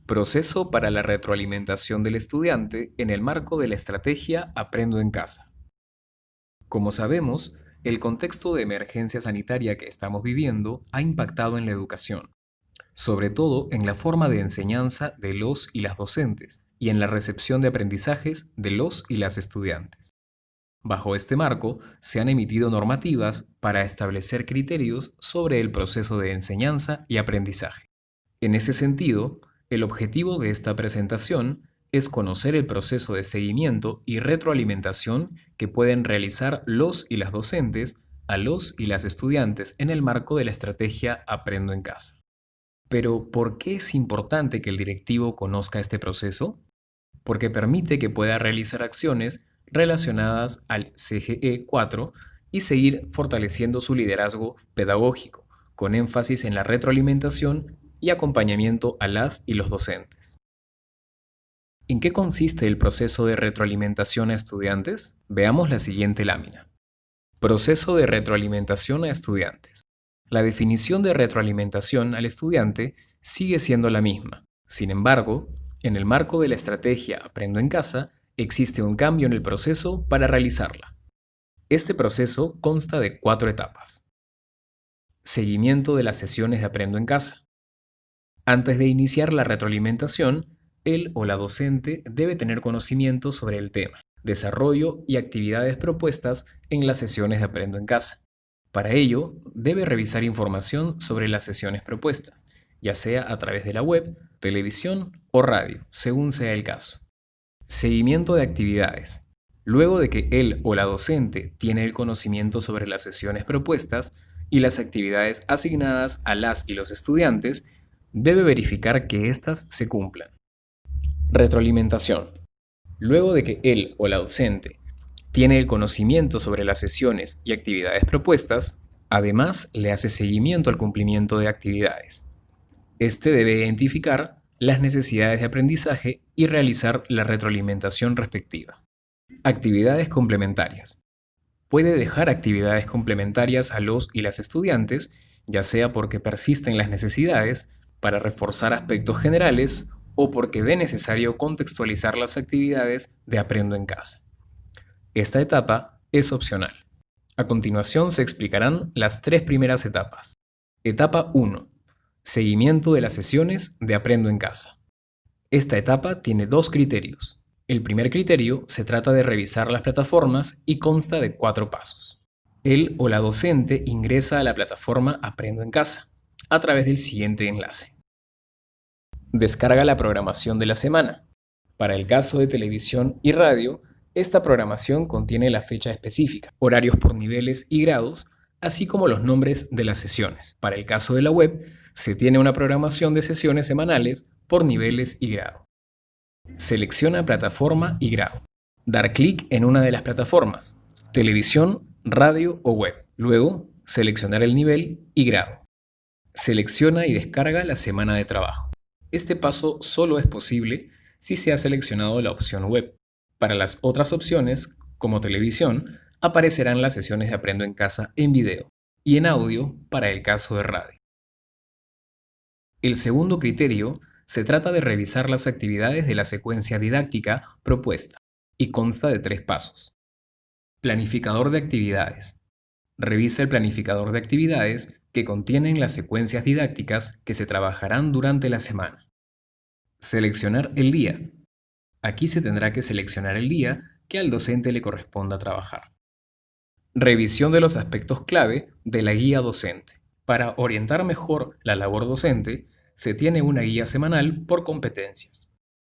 Proceso para la retroalimentación del estudiante en el marco de la estrategia Aprendo en casa. Como sabemos, el contexto de emergencia sanitaria que estamos viviendo ha impactado en la educación, sobre todo en la forma de enseñanza de los y las docentes y en la recepción de aprendizajes de los y las estudiantes. Bajo este marco, se han emitido normativas para establecer criterios sobre el proceso de enseñanza y aprendizaje. En ese sentido, el objetivo de esta presentación es conocer el proceso de seguimiento y retroalimentación que pueden realizar los y las docentes a los y las estudiantes en el marco de la estrategia Aprendo en casa. Pero, ¿por qué es importante que el directivo conozca este proceso? Porque permite que pueda realizar acciones relacionadas al CGE 4 y seguir fortaleciendo su liderazgo pedagógico, con énfasis en la retroalimentación y acompañamiento a las y los docentes. ¿En qué consiste el proceso de retroalimentación a estudiantes? Veamos la siguiente lámina. Proceso de retroalimentación a estudiantes. La definición de retroalimentación al estudiante sigue siendo la misma. Sin embargo, en el marco de la estrategia Aprendo en casa, existe un cambio en el proceso para realizarla. Este proceso consta de 4 etapas. Seguimiento de las sesiones de Aprendo en casa. Antes de iniciar la retroalimentación, él o la docente debe tener conocimiento sobre el tema, desarrollo y actividades propuestas en las sesiones de Aprendo en casa. Para ello, debe revisar información sobre las sesiones propuestas, ya sea a través de la web, televisión o radio, según sea el caso. Seguimiento de actividades. Luego de que él o la docente tiene el conocimiento sobre las sesiones propuestas y las actividades asignadas a las y los estudiantes, debe verificar que éstas se cumplan. Retroalimentación. Luego de que él o la docente tiene el conocimiento sobre las sesiones y actividades propuestas, además le hace seguimiento al cumplimiento de actividades. Este debe identificar las necesidades de aprendizaje y realizar la retroalimentación respectiva. Actividades complementarias. Puede dejar actividades complementarias a los y las estudiantes, ya sea porque persisten las necesidades, para reforzar aspectos generales o porque ve necesario contextualizar las actividades de Aprendo en casa. Esta etapa es opcional. A continuación se explicarán las 3 primeras etapas. Etapa 1. Seguimiento de las sesiones de Aprendo en casa. Esta etapa tiene 2 criterios. El primer criterio se trata de revisar las plataformas y consta de 4 pasos. Él o la docente ingresa a la plataforma Aprendo en casa a través del siguiente enlace. Descarga la programación de la semana. Para el caso de televisión y radio, esta programación contiene la fecha específica, horarios por niveles y grados, así como los nombres de las sesiones. Para el caso de la web, se tiene una programación de sesiones semanales por niveles y grado. Selecciona plataforma y grado. Dar clic en una de las plataformas, televisión, radio o web. Luego, seleccionar el nivel y grado. Selecciona y descarga la semana de trabajo. Este paso solo es posible si se ha seleccionado la opción web. Para las otras opciones, como televisión, aparecerán las sesiones de Aprendo en casa en video y en audio para el caso de radio. El segundo criterio se trata de revisar las actividades de la secuencia didáctica propuesta y consta de 3 pasos. Planificador de actividades. Revisa el planificador de actividades que contienen las secuencias didácticas que se trabajarán durante la semana. Seleccionar el día. Aquí se tendrá que seleccionar el día que al docente le corresponda trabajar. Revisión de los aspectos clave de la guía docente. Para orientar mejor la labor docente, se tiene una guía semanal por competencias.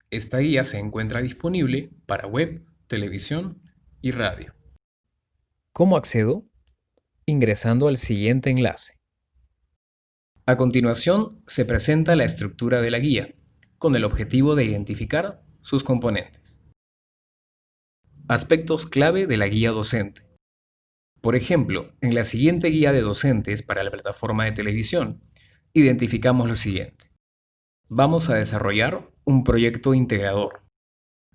Esta guía se encuentra disponible para web, televisión y radio. ¿Cómo accedo? Ingresando al siguiente enlace. A continuación, se presenta la estructura de la guía, con el objetivo de identificar sus componentes. Aspectos clave de la guía docente. Por ejemplo, en la siguiente guía de docentes para la plataforma de televisión, identificamos lo siguiente. Vamos a desarrollar un proyecto integrador.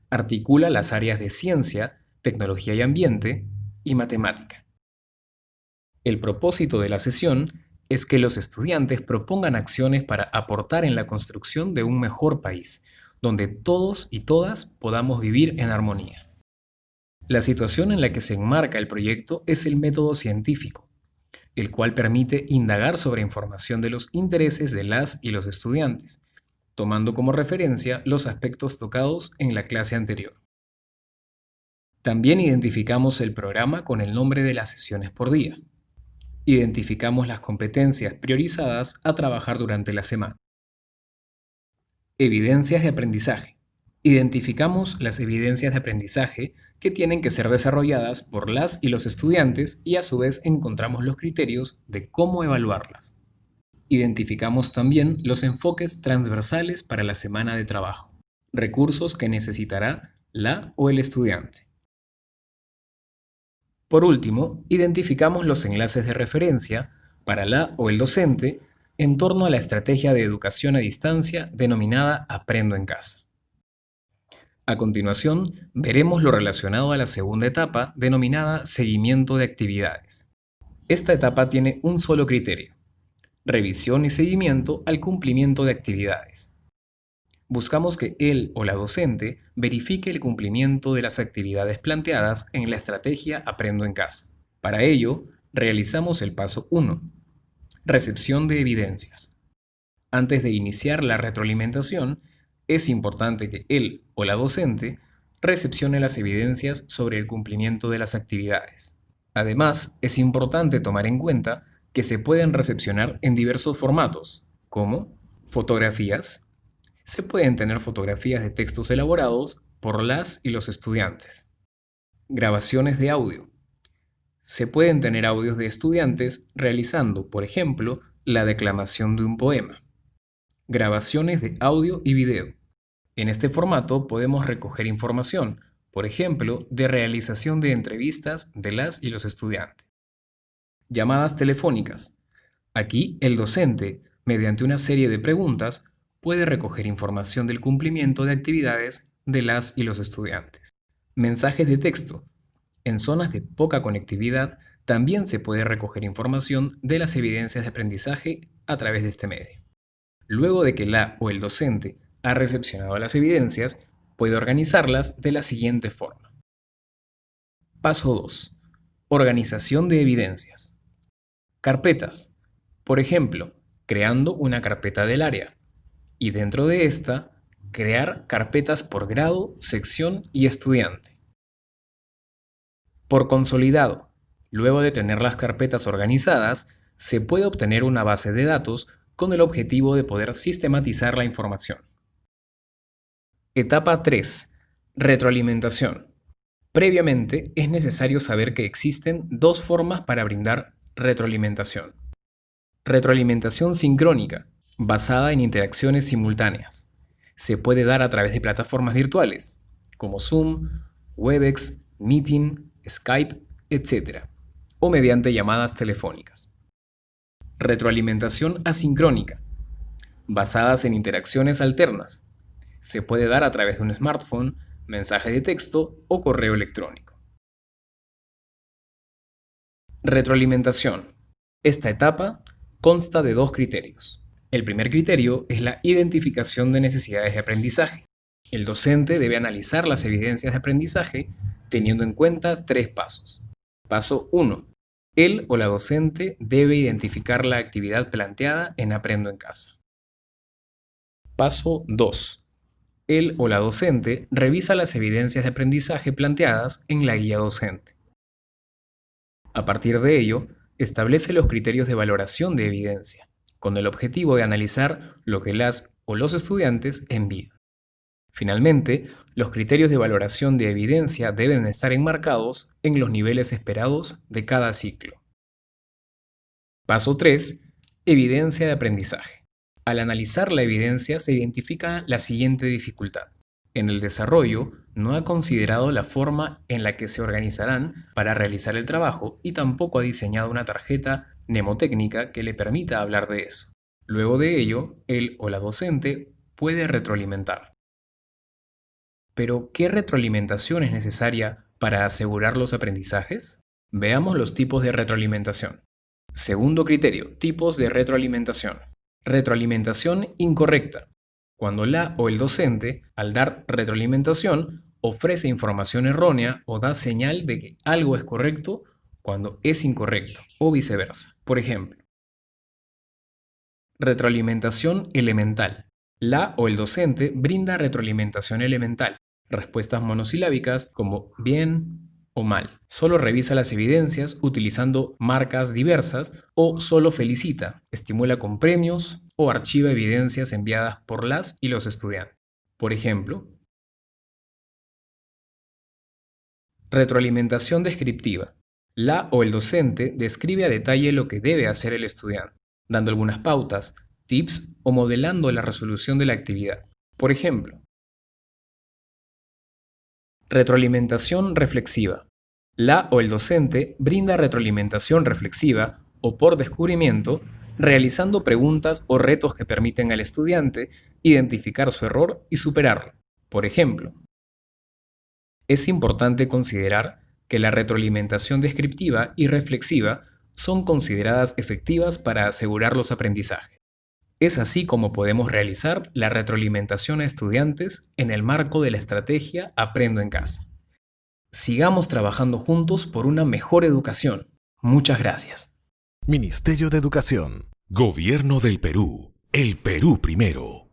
Articula las áreas de ciencia, tecnología y ambiente y matemática. El propósito de la sesión es que los estudiantes propongan acciones para aportar en la construcción de un mejor país, donde todos y todas podamos vivir en armonía. La situación en la que se enmarca el proyecto es el método científico, el cual permite indagar sobre información de los intereses de las y los estudiantes, tomando como referencia los aspectos tocados en la clase anterior. También identificamos el programa con el nombre de las sesiones por día. Identificamos las competencias priorizadas a trabajar durante la semana. Evidencias de aprendizaje. Identificamos las evidencias de aprendizaje que tienen que ser desarrolladas por las y los estudiantes y a su vez encontramos los criterios de cómo evaluarlas. Identificamos también los enfoques transversales para la semana de trabajo, recursos que necesitará la o el estudiante. Por último, identificamos los enlaces de referencia para la o el docente en torno a la estrategia de educación a distancia denominada Aprendo en Casa. A continuación, veremos lo relacionado a la segunda etapa denominada Seguimiento de actividades. Esta etapa tiene un solo criterio: revisión y seguimiento al cumplimiento de actividades. Buscamos que él o la docente verifique el cumplimiento de las actividades planteadas en la estrategia Aprendo en Casa. Para ello, realizamos el paso 1, recepción de evidencias. Antes de iniciar la retroalimentación, es importante que él o la docente recepcione las evidencias sobre el cumplimiento de las actividades. Además, es importante tomar en cuenta que se pueden recepcionar en diversos formatos, como fotografías. Se pueden tener fotografías de textos elaborados por las y los estudiantes. Grabaciones de audio. Se pueden tener audios de estudiantes realizando, por ejemplo, la declamación de un poema. Grabaciones de audio y video. En este formato podemos recoger información, por ejemplo, de realización de entrevistas de las y los estudiantes. Llamadas telefónicas. Aquí el docente, mediante una serie de preguntas, puede recoger información del cumplimiento de actividades de las y los estudiantes. Mensajes de texto. En zonas de poca conectividad también se puede recoger información de las evidencias de aprendizaje a través de este medio. Luego de que la o el docente ha recepcionado las evidencias, puede organizarlas de la siguiente forma. Paso 2. Organización de evidencias. Carpetas. Por ejemplo, creando una carpeta del área. Y dentro de esta, crear carpetas por grado, sección y estudiante. Por consolidado. Luego de tener las carpetas organizadas, se puede obtener una base de datos con el objetivo de poder sistematizar la información. Etapa 3. Retroalimentación. Previamente, es necesario saber que existen dos formas para brindar retroalimentación. Retroalimentación sincrónica, basada en interacciones simultáneas. Se puede dar a través de plataformas virtuales, como Zoom, Webex, Meeting, Skype, etc., o mediante llamadas telefónicas. Retroalimentación asincrónica, basadas en interacciones alternas. Se puede dar a través de un smartphone, mensaje de texto o correo electrónico. Retroalimentación. Esta etapa consta de dos criterios. El primer criterio es la identificación de necesidades de aprendizaje. El docente debe analizar las evidencias de aprendizaje teniendo en cuenta tres pasos. Paso 1. Él o la docente debe identificar la actividad planteada en Aprendo en Casa. Paso 2. Él o la docente revisa las evidencias de aprendizaje planteadas en la guía docente. A partir de ello, establece los criterios de valoración de evidencia, con el objetivo de analizar lo que las o los estudiantes envían. Finalmente, los criterios de valoración de evidencia deben estar enmarcados en los niveles esperados de cada ciclo. Paso 3. Evidencia de aprendizaje. Al analizar la evidencia se identifica la siguiente dificultad. En el desarrollo, no ha considerado la forma en la que se organizarán para realizar el trabajo y tampoco ha diseñado una tarjeta mnemotécnica que le permita hablar de eso. Luego de ello, él o la docente puede retroalimentar. Pero, ¿qué retroalimentación es necesaria para asegurar los aprendizajes? Veamos los tipos de retroalimentación. Segundo criterio, tipos de retroalimentación. Retroalimentación incorrecta. Cuando la o el docente, al dar retroalimentación, ofrece información errónea o da señal de que algo es correcto cuando es incorrecto, o viceversa. Por ejemplo, retroalimentación elemental. La o el docente brinda retroalimentación elemental, respuestas monosilábicas como bien o mal. Solo revisa las evidencias utilizando marcas diversas o solo felicita, estimula con premios o archiva evidencias enviadas por las y los estudiantes. Por ejemplo, retroalimentación descriptiva. La o el docente describe a detalle lo que debe hacer el estudiante, dando algunas pautas, tips o modelando la resolución de la actividad. Por ejemplo, retroalimentación reflexiva. La o el docente brinda retroalimentación reflexiva o por descubrimiento, realizando preguntas o retos que permiten al estudiante identificar su error y superarlo. Por ejemplo, es importante considerar que la retroalimentación descriptiva y reflexiva son consideradas efectivas para asegurar los aprendizajes. Es así como podemos realizar la retroalimentación a estudiantes en el marco de la estrategia Aprendo en Casa. Sigamos trabajando juntos por una mejor educación. Muchas gracias. Ministerio de Educación. Gobierno del Perú. El Perú primero.